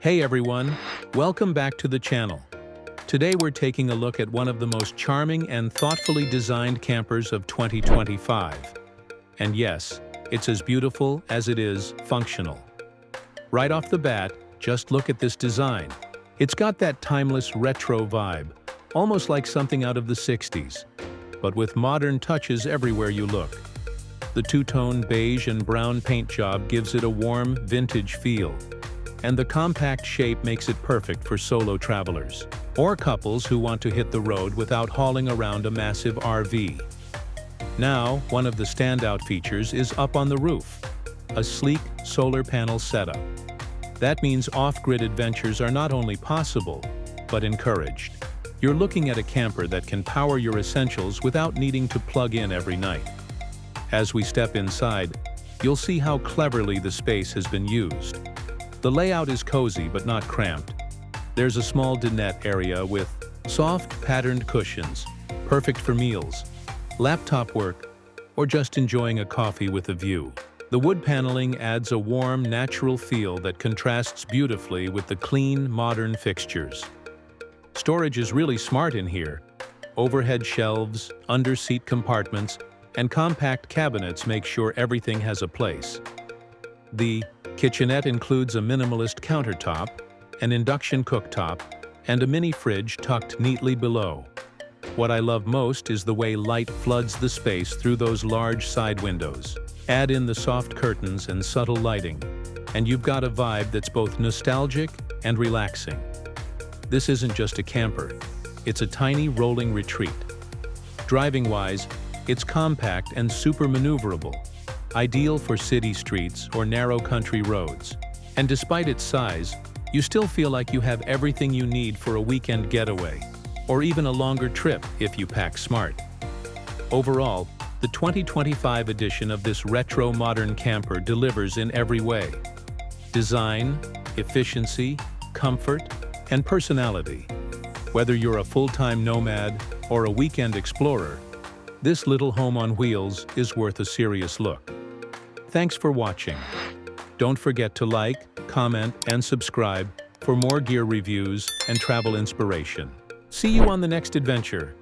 Hey everyone, welcome back to the channel. Today we're taking a look at one of the most charming and thoughtfully designed campers of 2025. And yes, it's as beautiful as it is functional. Right off the bat, just look at this design. It's got that timeless retro vibe, almost like something out of the 60s, but with modern touches everywhere you look. The two-tone beige and brown paint job gives it a warm, vintage feel. And the compact shape makes it perfect for solo travelers or couples who want to hit the road without hauling around a massive RV. Now, one of the standout features is up on the roof, a sleek solar panel setup. That means off-grid adventures are not only possible, but encouraged. You're looking at a camper that can power your essentials without needing to plug in every night. As we step inside, you'll see how cleverly the space has been used. The layout is cozy but not cramped. There's a small dinette area with soft, patterned cushions, perfect for meals, laptop work, or just enjoying a coffee with a view. The wood paneling adds a warm, natural feel that contrasts beautifully with the clean, modern fixtures. Storage is really smart in here. Overhead shelves, under-seat compartments, and compact cabinets make sure everything has a place. The kitchenette includes a minimalist countertop, an induction cooktop, and a mini fridge tucked neatly below. What I love most is the way light floods the space through those large side windows. Add in the soft curtains and subtle lighting, and you've got a vibe that's both nostalgic and relaxing. This isn't just a camper, it's a tiny rolling retreat. Driving-wise, it's compact and super maneuverable, ideal for city streets or narrow country roads. And despite its size, you still feel like you have everything you need for a weekend getaway, or even a longer trip if you pack smart. Overall, the 2025 edition of this retro modern camper delivers in every way. Design, efficiency, comfort, and personality. Whether you're a full-time nomad or a weekend explorer, this little home on wheels is worth a serious look. Thanks for watching. Don't forget to like, comment, and subscribe for more gear reviews and travel inspiration. See you on the next adventure.